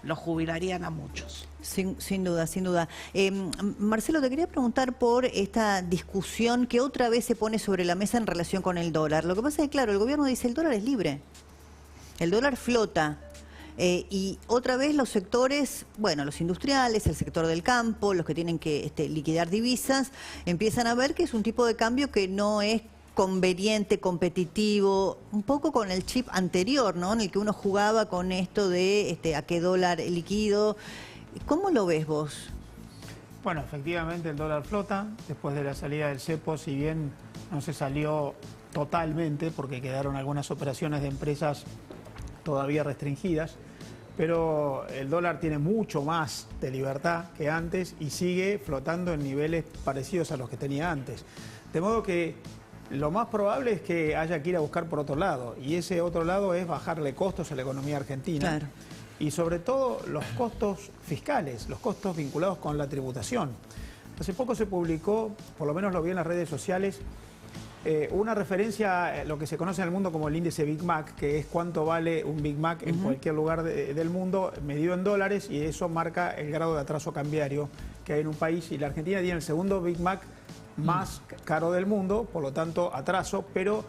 los jubilarían a muchos. Sin duda, sin duda. Marcelo, te quería preguntar por esta discusión que otra vez se pone sobre la mesa en relación con el dólar. Lo que pasa es que, claro, el gobierno dice el dólar es libre, el dólar flota. Y otra vez los sectores, bueno, los industriales, el sector del campo, los que tienen que liquidar divisas, empiezan a ver que es un tipo de cambio que no es conveniente, competitivo, un poco con el chip anterior, ¿no? En el que uno jugaba con esto de a qué dólar liquido. ¿Cómo lo ves vos? Bueno, efectivamente el dólar flota. Después de la salida del cepo, si bien no se salió totalmente, porque quedaron algunas operaciones de empresas todavía restringidas, pero el dólar tiene mucho más de libertad que antes y sigue flotando en niveles parecidos a los que tenía antes. De modo que lo más probable es que haya que ir a buscar por otro lado, y ese otro lado es bajarle costos a la economía argentina. Claro. Y sobre todo los costos fiscales, los costos vinculados con la tributación. Hace poco se publicó, por lo menos lo vi en las redes sociales, una referencia a lo que se conoce en el mundo como el índice Big Mac, que es cuánto vale un Big Mac en cualquier lugar del mundo, medido en dólares, y eso marca el grado de atraso cambiario que hay en un país. Y la Argentina tiene el segundo Big Mac más caro del mundo, por lo tanto atraso, pero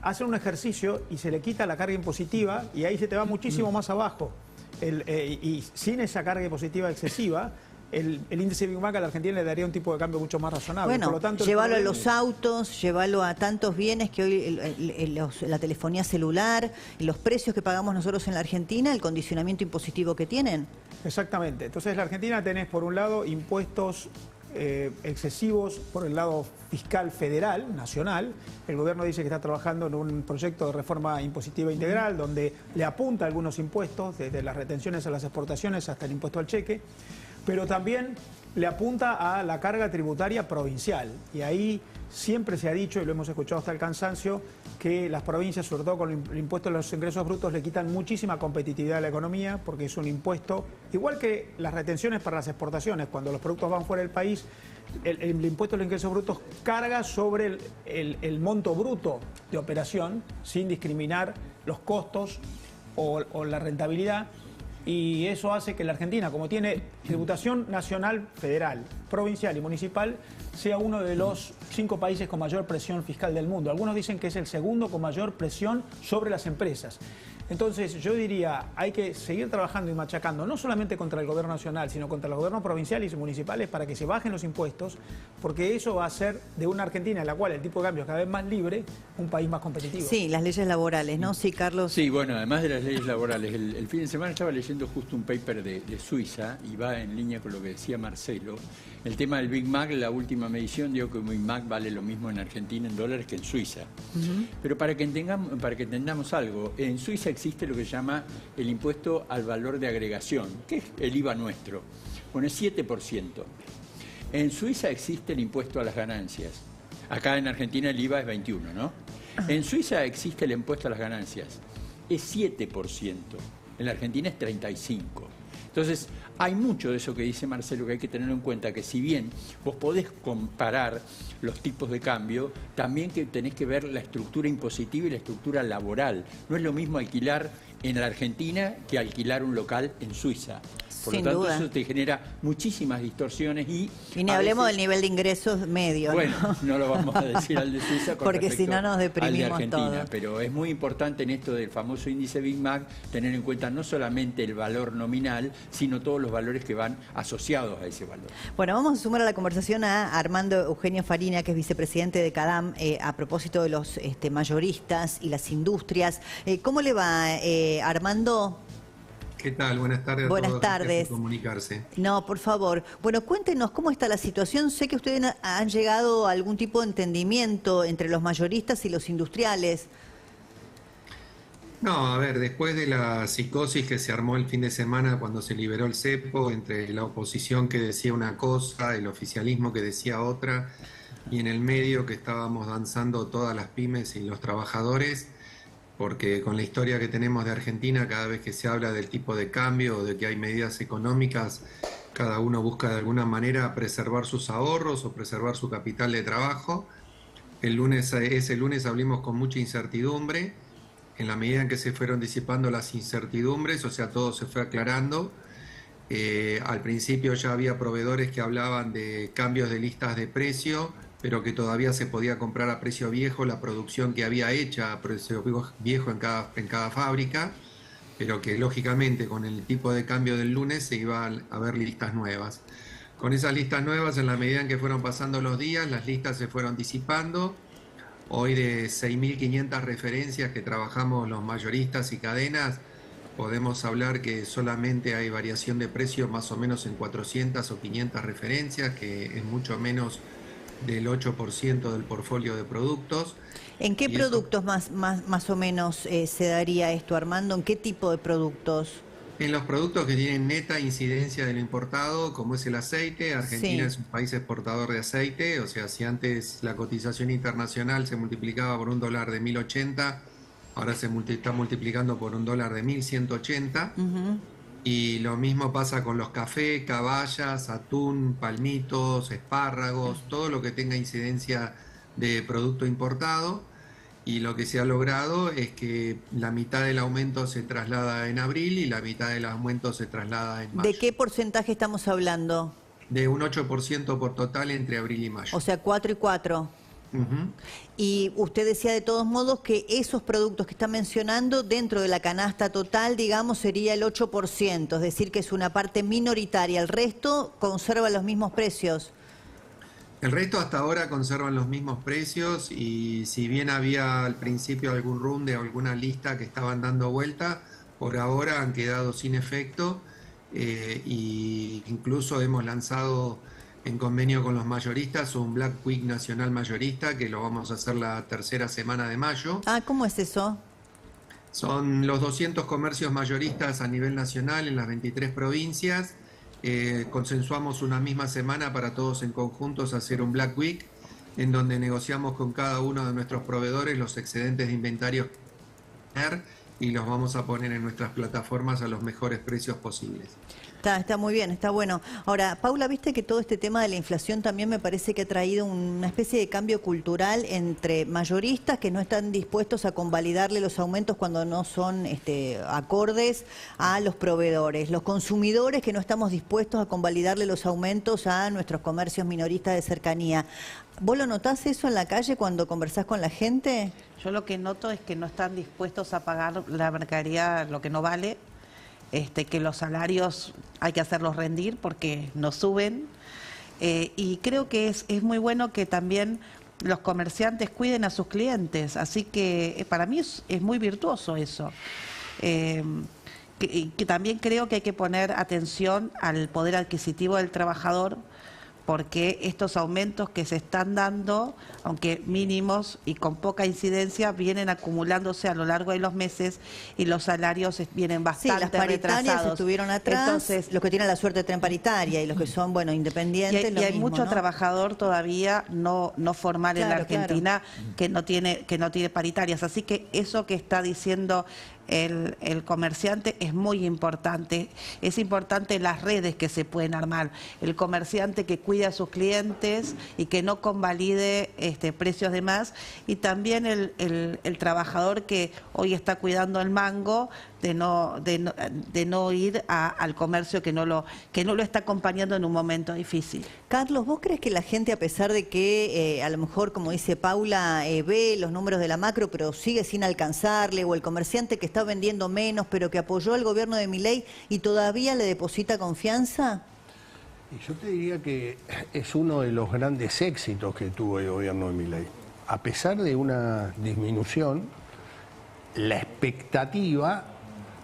hacen un ejercicio y se le quita la carga impositiva y ahí se te va muchísimo más abajo. Y sin esa carga impositiva excesiva, el índice Big Mac a la Argentina le daría un tipo de cambio mucho más razonable. Bueno, por lo tanto, llévalo a los autos, llévalo a tantos bienes que hoy la telefonía celular, los precios que pagamos nosotros en la Argentina, el condicionamiento impositivo que tienen. Exactamente. Entonces, la Argentina tenés, por un lado, impuestos excesivos por el lado fiscal federal, nacional. El gobierno dice que está trabajando en un proyecto de reforma impositiva integral donde le apunta algunos impuestos, desde las retenciones a las exportaciones hasta el impuesto al cheque, pero también le apunta a la carga tributaria provincial. Y ahí siempre se ha dicho, y lo hemos escuchado hasta el cansancio, que las provincias, sobre todo con el impuesto a los ingresos brutos, le quitan muchísima competitividad a la economía, porque es un impuesto, igual que las retenciones para las exportaciones, cuando los productos van fuera del país, el impuesto a los ingresos brutos carga sobre el monto bruto de operación, sin discriminar los costos o la rentabilidad. Y eso hace que la Argentina, como tiene tributación nacional, federal, provincial y municipal, sea uno de los 5 países con mayor presión fiscal del mundo. Algunos dicen que es el segundo con mayor presión sobre las empresas. Entonces, yo diría, hay que seguir trabajando y machacando, no solamente contra el gobierno nacional, sino contra los gobiernos provinciales y municipales para que se bajen los impuestos, porque eso va a hacer de una Argentina en la cual el tipo de cambio es cada vez más libre, un país más competitivo. Sí, las leyes laborales, ¿no? Sí, Carlos. Sí, bueno, además de las leyes laborales, el fin de semana estaba leyendo justo un paper de Suiza, y va en línea con lo que decía Marcelo. El tema del Big Mac, la última medición dio que un Big Mac vale lo mismo en Argentina en dólares que en Suiza. Pero para que entendamos algo, en Suiza existe lo que se llama el impuesto al valor de agregación, que es el IVA nuestro. Bueno, es 7%. En Suiza existe el impuesto a las ganancias. Acá en Argentina el IVA es 21%, ¿no? En Suiza existe el impuesto a las ganancias. Es 7%. En la Argentina es 35%. Entonces, hay mucho de eso que dice Marcelo que hay que tener en cuenta, que si bien vos podés comparar los tipos de cambio, también que tenés que ver la estructura impositiva y la estructura laboral. No es lo mismo alquilar en la Argentina que alquilar un local en Suiza. Por lo tanto, eso te genera muchísimas distorsiones y ni hablemos del nivel de ingresos medio. Bueno, no lo vamos a decir al de Suiza porque si no nos deprimimos al de Argentina, todo. Pero es muy importante en esto del famoso índice Big Mac tener en cuenta no solamente el valor nominal, sino todos los valores que van asociados a ese valor. Bueno, vamos a sumar a la conversación a Armando Eugenio Farina, que es vicepresidente de CADAM, a propósito de los mayoristas y las industrias. ¿Cómo le va, Armando? ¿Qué tal? Buenas tardes a todos. Buenas tardes. Por comunicarse. No, por favor. Bueno, cuéntenos cómo está la situación. Sé que ustedes han llegado a algún tipo de entendimiento entre los mayoristas y los industriales. No, a ver, después de la psicosis que se armó el fin de semana cuando se liberó el cepo, entre la oposición que decía una cosa, el oficialismo que decía otra, y en el medio que estábamos danzando todas las pymes y los trabajadores, porque con la historia que tenemos de Argentina, cada vez que se habla del tipo de cambio o de que hay medidas económicas, cada uno busca de alguna manera preservar sus ahorros o preservar su capital de trabajo. Ese lunes abrimos con mucha incertidumbre. en la medida en que se fueron disipando las incertidumbres, o sea, todo se fue aclarando. Al principio ya había proveedores que hablaban de cambios de listas de precio, pero que todavía se podía comprar a precio viejo la producción que había hecha a precio viejo en cada fábrica, pero que lógicamente con el tipo de cambio del lunes se iban a ver listas nuevas. Con esas listas nuevas, en la medida en que fueron pasando los días, las listas se fueron disipando. Hoy de 6.500 referencias que trabajamos los mayoristas y cadenas, podemos hablar que solamente hay variación de precio más o menos en 400 o 500 referencias, que es mucho menos del 8% del portfolio de productos. ¿En qué productos más o menos se daría esto, Armando? ¿En qué tipo de productos? En los productos que tienen neta incidencia de lo importado, como es el aceite. Argentina es un país exportador de aceite, o sea, si antes la cotización internacional se multiplicaba por $1 de 1.080, ahora se está multiplicando por $1 de 1.180. Y lo mismo pasa con los cafés, caballas, atún, palmitos, espárragos, todo lo que tenga incidencia de producto importado. Y lo que se ha logrado es que la mitad del aumento se traslada en abril y la mitad del aumento se traslada en mayo. ¿De qué porcentaje estamos hablando? De un 8% por total entre abril y mayo. O sea, 4 y 4. Y usted decía de todos modos que esos productos que está mencionando dentro de la canasta total, digamos, sería el 8%, es decir, que es una parte minoritaria. El resto conserva los mismos precios. El resto hasta ahora conservan los mismos precios y si bien había al principio algún room de alguna lista que estaban dando vuelta, por ahora han quedado sin efecto y incluso hemos lanzado en convenio con los mayoristas un Black Week nacional mayorista que lo vamos a hacer la tercera semana de mayo. Ah, ¿cómo es eso? Son los 200 comercios mayoristas a nivel nacional en las 23 provincias. Consensuamos una misma semana para todos en conjuntos hacer un Black Week en donde negociamos con cada uno de nuestros proveedores los excedentes de inventario y los vamos a poner en nuestras plataformas a los mejores precios posibles. Está muy bien, está bueno. Ahora, Paula, viste que todo este tema de la inflación también me parece que ha traído una especie de cambio cultural entre mayoristas que no están dispuestos a convalidarle los aumentos cuando no son acordes a los proveedores, los consumidores que no estamos dispuestos a convalidarle los aumentos a nuestros comercios minoristas de cercanía. ¿Vos lo notás eso en la calle cuando conversás con la gente? Yo lo que noto es que no están dispuestos a pagar la mercadería lo que no vale. Que los salarios hay que hacerlos rendir porque no suben y creo que es muy bueno que también los comerciantes cuiden a sus clientes, así que para mí es muy virtuoso eso. Que también creo que hay que poner atención al poder adquisitivo del trabajador, porque estos aumentos que se están dando, aunque mínimos y con poca incidencia, vienen acumulándose a lo largo de los meses y los salarios vienen bastante las paritarias retrasados. Estuvieron atrás. Entonces, los que tienen la suerte de tener paritaria y los que son, bueno, independientes. Y hay mismo, mucho ¿no? trabajador todavía no formal en la Argentina que no tiene paritarias. Así que eso que está diciendo el comerciante es muy importante. Es importante las redes que se pueden armar. El comerciante que cuide a sus clientes y que no convalide precios de más. Y también el trabajador que hoy está cuidando el mango de no ir al comercio que no lo está acompañando en un momento difícil. Carlos, ¿vos crees que la gente, a pesar de que a lo mejor, como dice Paula, ve los números de la macro, pero sigue sin alcanzarle, o el comerciante que está vendiendo menos, pero que apoyó al gobierno de Milei y todavía le deposita confianza? Y yo te diría que es uno de los grandes éxitos que tuvo el gobierno de Milei. A pesar de una disminución, la expectativa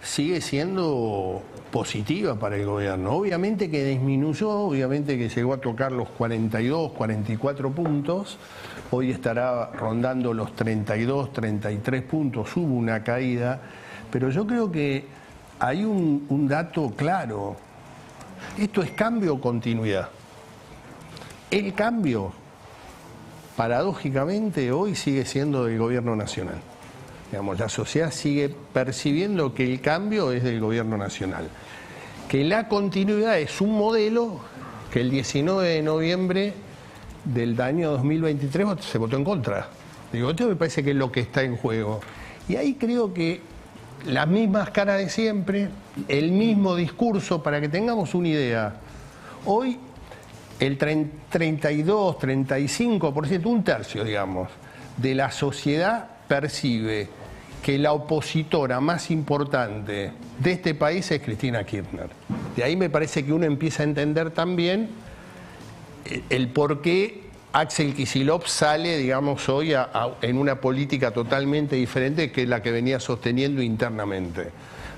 sigue siendo positiva para el gobierno. Obviamente que disminuyó, obviamente que llegó a tocar los 42, 44 puntos, hoy estará rondando los 32, 33 puntos, hubo una caída, pero yo creo que hay un dato claro. Esto es cambio o continuidad. El cambio, paradójicamente, hoy sigue siendo del gobierno nacional. Digamos, la sociedad sigue percibiendo que el cambio es del gobierno nacional. Que la continuidad es un modelo que el 19 de noviembre del año 2023 se votó en contra. Digo, esto me parece que es lo que está en juego. Y ahí creo que las mismas caras de siempre, el mismo discurso, para que tengamos una idea. Hoy el 32, 35%, un tercio, digamos, de la sociedad percibe que la opositora más importante de este país es Cristina Kirchner. De ahí me parece que uno empieza a entender también el por qué Axel Kicillof sale, digamos, hoy en una política totalmente diferente que la que venía sosteniendo internamente.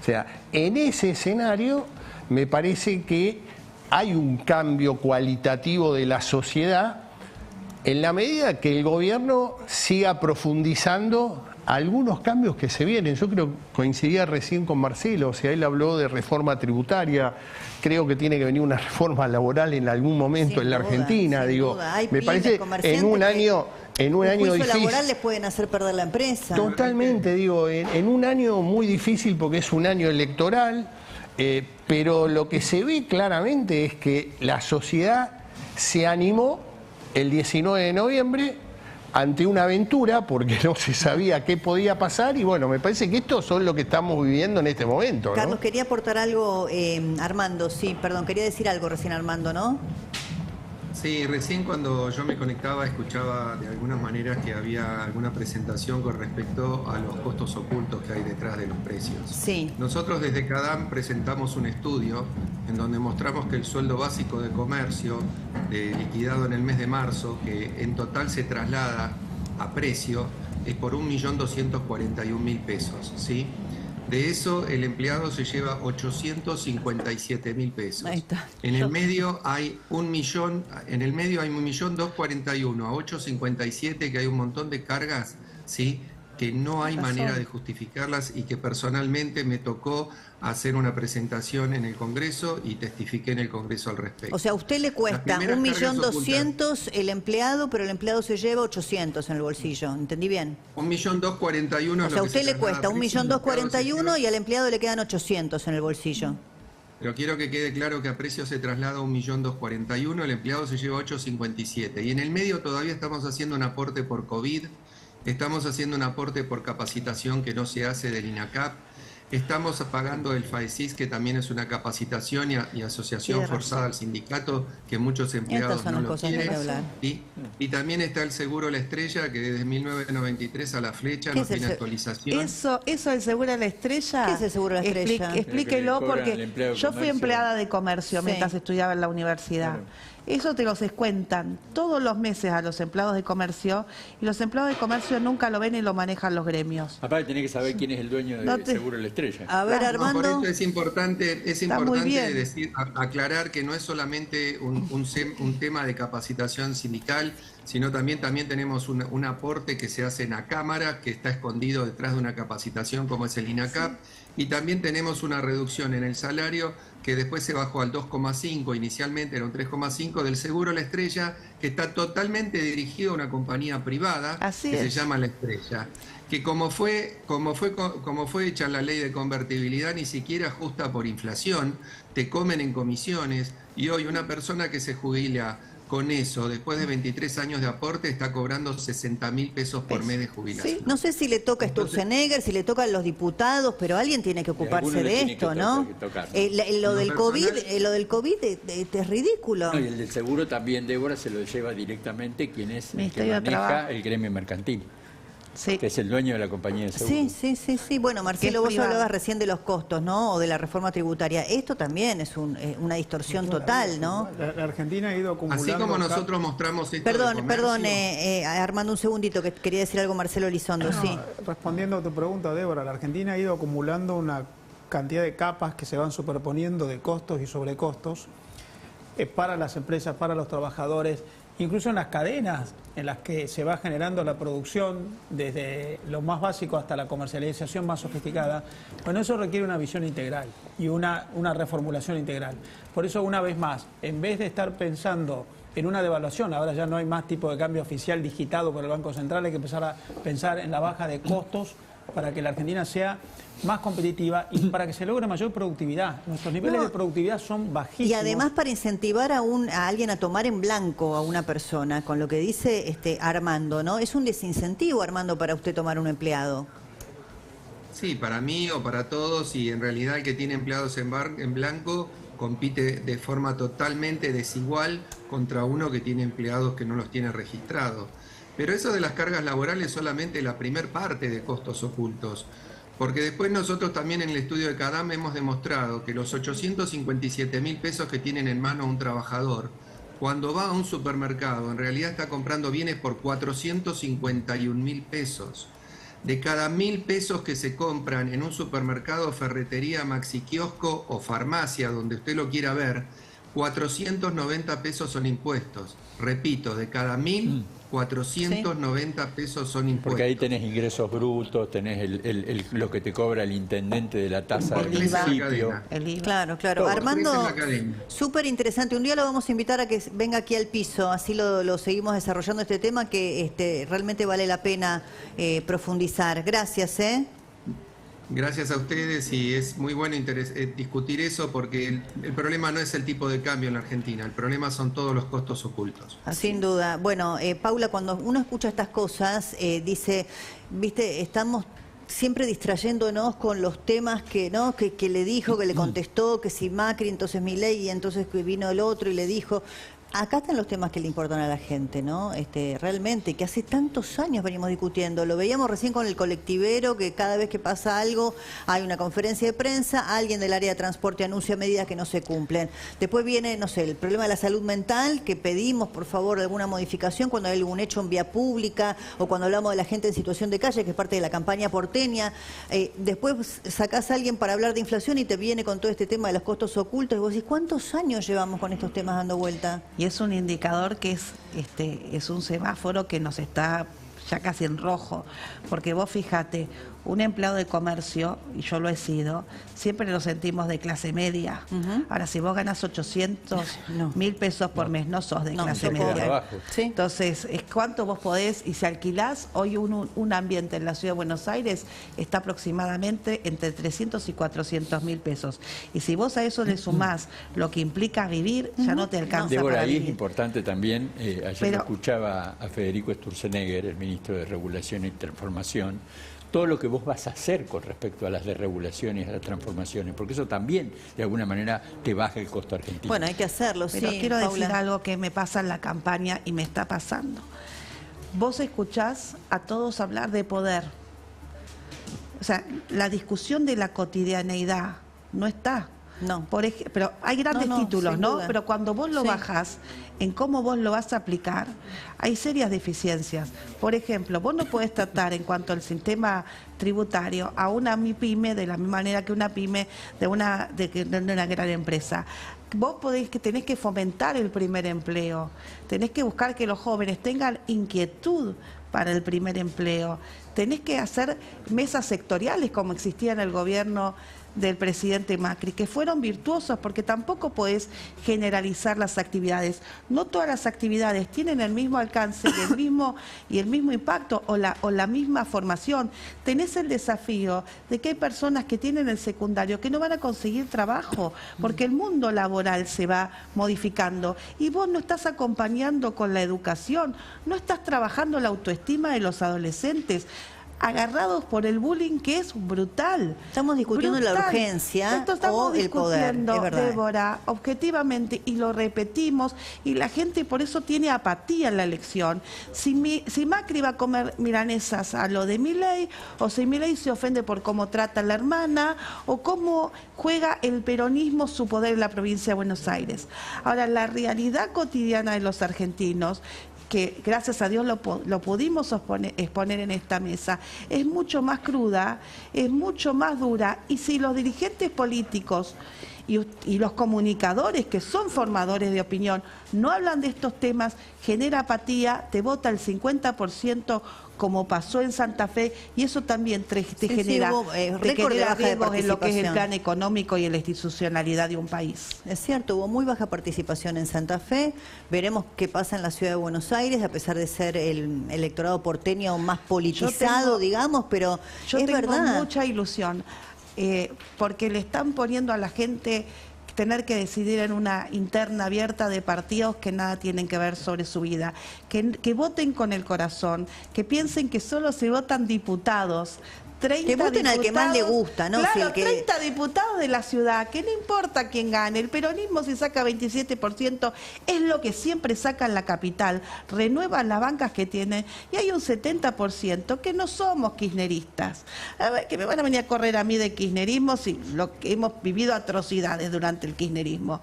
O sea, en ese escenario me parece que hay un cambio cualitativo de la sociedad en la medida que el gobierno siga profundizando algunos cambios que se vienen. Yo creo, coincidía recién con Marcelo, o sea, él habló de reforma tributaria, creo que tiene que venir una reforma laboral en algún momento en la Argentina, digo, me parece en un año difícil. Laboral les pueden hacer perder la empresa. Totalmente, digo, en un año muy difícil porque es un año electoral, pero lo que se ve claramente es que la sociedad se animó el 19 de noviembre ante una aventura porque no se sabía qué podía pasar y bueno, me parece que esto son lo que estamos viviendo en este momento, ¿no? Carlos, quería aportar algo, Armando, sí, perdón, quería decir algo recién Armando, ¿no? Sí, recién cuando yo me conectaba escuchaba de alguna manera que había alguna presentación con respecto a los costos ocultos que hay detrás de los precios. Sí. Nosotros desde CADAM presentamos un estudio en donde mostramos que el sueldo básico de comercio liquidado en el mes de marzo, que en total se traslada a precio, es por 1.241.000 pesos, ¿sí? De eso el empleado se lleva 857.000 pesos. Ahí está. En el medio hay 1.241.000 a 857, que hay un montón de cargas, ¿sí? Que no hay manera de justificarlas y que personalmente me tocó hacer una presentación en el Congreso y testifiqué en el Congreso al respecto. O sea, a usted le cuesta 1.200.000 el empleado, pero el empleado se lleva 800 en el bolsillo. ¿Entendí bien? 1.241.000. O sea, a usted le cuesta 1.241.000 y al empleado le quedan 800 en el bolsillo. Pero quiero que quede claro que a precio se traslada 1.241.000, el empleado se lleva 857. Y en el medio todavía estamos haciendo un aporte por COVID, estamos haciendo un aporte por capacitación que no se hace del INACAP, estamos pagando el FAESIS, que también es una capacitación y asociación forzada al sindicato, que muchos empleados no lo quieren. Y también está el seguro La Estrella, que desde 1993 a la fecha no tiene actualización. Eso el seguro La Estrella. ¿Qué es el seguro La Estrella? Explíquelo, porque yo fui empleada de comercio mientras estudiaba en la universidad. Claro. Eso te los descuentan todos los meses a los empleados de comercio y los empleados de comercio nunca lo ven y lo manejan los gremios. Aparte tenés que saber quién es el dueño del seguro La Estrella. A ver, Armando. No, por eso es importante decir, aclarar que no es solamente un tema de capacitación sindical, sino también tenemos un aporte que se hace en la Cámara, que está escondido detrás de una capacitación como es el INACAP, y también tenemos una reducción en el salario que después se bajó al 2,5, inicialmente era un 3,5 del seguro La Estrella, que está totalmente dirigido a una compañía privada se llama La Estrella, que como fue hecha la ley de convertibilidad, ni siquiera ajusta por inflación, te comen en comisiones, y hoy una persona que se jubila con eso, después de 23 años de aporte, está cobrando 60.000 pesos por mes de jubilación. Sí, no sé si le toca a Sturzenegger, si le toca a los diputados, pero alguien tiene que ocuparse de esto, ¿no? Lo del COVID es ridículo. No, y el del seguro también, Débora, se lo lleva directamente quien es el que maneja el gremio mercantil. Sí. Que es el dueño de la compañía de seguros. Sí. Bueno, Marcelo, vos hablabas recién de los costos, ¿no? O de la reforma tributaria. Esto también es una distorsión total, ¿no? La Argentina ha ido acumulando... Así como nosotros mostramos esto Perdón, Armando, un segundito, que quería decir algo Marcelo Elizondo, sí. Respondiendo a tu pregunta, Débora, la Argentina ha ido acumulando una cantidad de capas que se van superponiendo de costos y sobrecostos para las empresas, para los trabajadores, incluso en las cadenas en las que se va generando la producción, desde lo más básico hasta la comercialización más sofisticada. Bueno, eso requiere una visión integral y una reformulación integral. Por eso, una vez más, en vez de estar pensando en una devaluación, ahora ya no hay más tipo de cambio oficial digitado por el Banco Central, hay que empezar a pensar en la baja de costos para que la Argentina sea más competitiva y para que se logre mayor productividad. Nuestros niveles de productividad son bajísimos. Y además para incentivar a alguien a tomar en blanco a una persona, con lo que dice Armando, ¿no? Es un desincentivo, Armando, para usted tomar un empleado. Sí, para mí o para todos, y en realidad el que tiene empleados en blanco compite de forma totalmente desigual contra uno que tiene empleados que no los tiene registrados. Pero eso de las cargas laborales es solamente la primer parte de costos ocultos, porque después nosotros también en el estudio de CADAM hemos demostrado que los 857.000 pesos que tienen en mano un trabajador, cuando va a un supermercado, en realidad está comprando bienes por 451.000 pesos. De cada 1.000 pesos que se compran en un supermercado, ferretería, maxi kiosco o farmacia, donde usted lo quiera ver, 490 pesos son impuestos. Repito, de cada 1.000, 490 pesos son impuestos. Porque ahí tenés ingresos brutos, tenés lo que te cobra el intendente de la tasa del municipio. Claro, claro. Todo, Armando, súper interesante. Un día lo vamos a invitar a que venga aquí al piso, así lo seguimos desarrollando este tema que realmente vale la pena profundizar. Gracias, Gracias a ustedes, y es muy bueno discutir eso, porque el problema no es el tipo de cambio en la Argentina, el problema son todos los costos ocultos. Sin duda. Bueno, Paula, cuando uno escucha estas cosas, dice, viste, estamos siempre distrayéndonos con los temas que le dijo, que le contestó, que si Macri, entonces Milei, y entonces vino el otro y le dijo. Acá están los temas que le importan a la gente, ¿no? Realmente, que hace tantos años venimos discutiendo. Lo veíamos recién con el colectivero, que cada vez que pasa algo, hay una conferencia de prensa, alguien del área de transporte anuncia medidas que no se cumplen. Después viene, no sé, el problema de la salud mental, que pedimos, por favor, alguna modificación cuando hay algún hecho en vía pública, o cuando hablamos de la gente en situación de calle, que es parte de la campaña porteña. Después sacás a alguien para hablar de inflación y te viene con todo este tema de los costos ocultos, y vos decís, ¿cuántos años llevamos con estos temas dando vuelta? Y es un indicador que es un semáforo que nos está ya casi en rojo, porque vos fíjate, un empleado de comercio, y yo lo he sido, siempre lo sentimos de clase media. Ahora, si vos ganás 800.000 pesos por mes, no sos de clase media. ¿Sí? Entonces, es cuánto vos podés, y si alquilás, hoy un ambiente en la ciudad de Buenos Aires está aproximadamente entre 300 y 400.000 pesos. Y si vos a eso le sumás lo que implica vivir, ya no te alcanza. Débora, para ahí vivir. es importante también, ayer escuchaba a Federico Sturzenegger, el ministro de Regulación y Transformación, todo lo que vos vas a hacer con respecto a las desregulaciones y a las transformaciones, porque eso también, de alguna manera, te baja el costo argentino. Bueno, hay que hacerlo, Pero quiero decir algo que me pasa en la campaña y me está pasando. Vos escuchás a todos hablar de poder. O sea, la discusión de la cotidianeidad no está. No. Pero hay grandes títulos, ¿no? Duda. Pero cuando vos lo bajás en cómo vos lo vas a aplicar, hay serias deficiencias. Por ejemplo, vos no podés tratar en cuanto al sistema tributario a una MIPYME de la misma manera que una pyme de una gran empresa. Vos tenés que fomentar el primer empleo, tenés que buscar que los jóvenes tengan inquietud para el primer empleo, tenés que hacer mesas sectoriales como existía en el gobierno del presidente Macri, que fueron virtuosos, porque tampoco podés generalizar las actividades. No todas las actividades tienen el mismo alcance y el mismo impacto o la misma formación. Tenés el desafío de que hay personas que tienen el secundario que no van a conseguir trabajo, porque el mundo laboral se va modificando y vos no estás acompañando con la educación, no estás trabajando la autoestima de los adolescentes, agarrados por el bullying, que es brutal. Estamos discutiendo la urgencia o el poder, es verdad. Débora, objetivamente, y lo repetimos, y la gente por eso tiene apatía en la elección. Si Macri va a comer milanesas a lo de Milei, o si Milei se ofende por cómo trata a la hermana, o cómo juega el peronismo su poder en la provincia de Buenos Aires. Ahora, la realidad cotidiana de los argentinos, que gracias a Dios lo pudimos exponer en esta mesa, es mucho más cruda, es mucho más dura, y si los dirigentes políticos y los comunicadores, que son formadores de opinión, no hablan de estos temas, genera apatía, te vota el 50%, como pasó en Santa Fe, y eso también te genera riesgos en lo que es el plan económico y en la institucionalidad de un país. Es cierto, hubo muy baja participación en Santa Fe. Veremos qué pasa en la ciudad de Buenos Aires, a pesar de ser el electorado porteño más politizado, digamos, pero yo es tengo verdad. Mucha ilusión, porque le están poniendo a la gente tener que decidir en una interna abierta de partidos que nada tienen que ver sobre su vida, que voten con el corazón, que piensen que solo se votan diputados 30 que voten al que más le gusta, ¿no? Claro, Si el que... 30 diputados de la ciudad, que no importa quién gane, el peronismo si saca 27% es lo que siempre saca en la capital, renuevan las bancas que tienen y hay un 70% que no somos kirchneristas. A ver, que me van a venir a correr a mí de kirchnerismo si lo que hemos vivido atrocidades durante el kirchnerismo.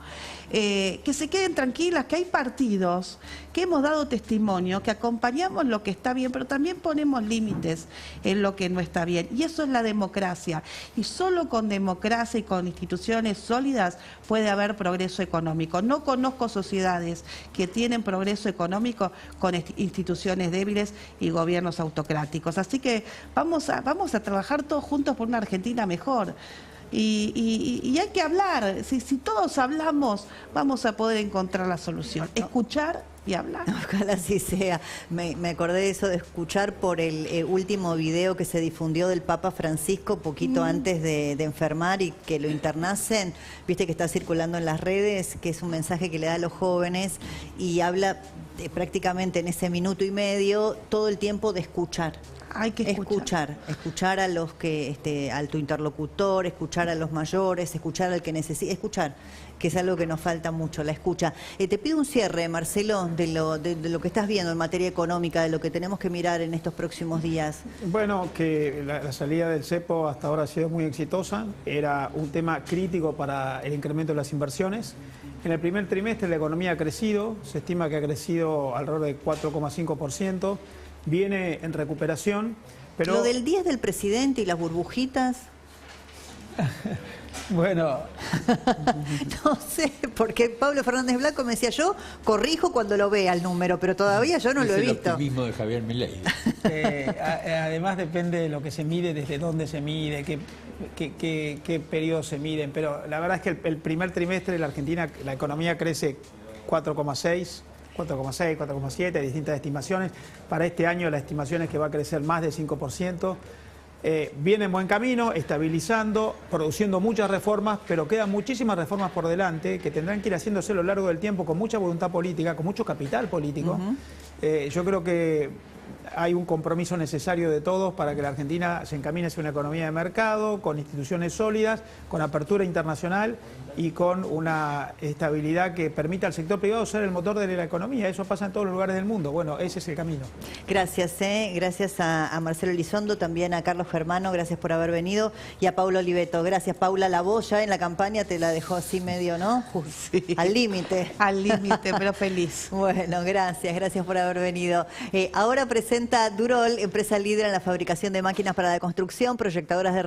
Que se queden tranquilas, que hay partidos que hemos dado testimonio, que acompañamos lo que está bien, pero también ponemos límites en lo que no está bien. Y eso es la democracia. Y solo con democracia y con instituciones sólidas puede haber progreso económico. No conozco sociedades que tienen progreso económico con instituciones débiles y gobiernos autocráticos. Así que vamos a trabajar todos juntos por una Argentina mejor. Y hay que hablar. Si todos hablamos, vamos a poder encontrar la solución. Escuchar y hablar. Ojalá así sea. Me acordé de eso de escuchar por el último video que se difundió del Papa Francisco poquito antes de enfermar y que lo internasen. Viste que está circulando en las redes, que es un mensaje que le da a los jóvenes y habla prácticamente en ese minuto y medio todo el tiempo de escuchar. Hay que escuchar a los que, al tu interlocutor, escuchar a los mayores, escuchar al que necesita, escuchar, que es algo que nos falta mucho, la escucha. Te pido un cierre, Marcelo, de lo que estás viendo en materia económica, de lo que tenemos que mirar en estos próximos días. Bueno, que la salida del cepo hasta ahora ha sido muy exitosa, era un tema crítico para el incremento de las inversiones. En el primer trimestre la economía ha crecido, se estima que ha crecido alrededor de 4,5%. Viene en recuperación, pero... Lo del 10 del presidente y las burbujitas... Bueno... No sé, porque Pablo Fernández Blanco me decía, yo corrijo cuando lo vea el número, pero todavía yo no lo he visto. Es el optimismo de Javier Milei. Además depende de lo que se mide, desde dónde se mide, qué periodos se miden, pero la verdad es que el primer trimestre de la Argentina, la economía crece 4,6%, 4,7, distintas estimaciones. Para este año la estimación es que va a crecer más de 5%. Viene en buen camino, estabilizando, produciendo muchas reformas, pero quedan muchísimas reformas por delante que tendrán que ir haciéndose a lo largo del tiempo con mucha voluntad política, con mucho capital político. Yo creo que hay un compromiso necesario de todos para que la Argentina se encamine hacia una economía de mercado, con instituciones sólidas, con apertura internacional y con una estabilidad que permita al sector privado ser el motor de la economía. Eso pasa en todos los lugares del mundo. Bueno, ese es el camino. Gracias, gracias a Marcelo Elizondo, también a Carlos Germano, gracias por haber venido, y a Paula Oliveto. Gracias, Paula. La voz ya en la campaña te la dejó así medio, ¿no? Sí. Al límite. Al límite, pero feliz. Bueno, gracias por haber venido. Ahora presenta Durol, empresa líder en la fabricación de máquinas para la construcción, proyectadoras de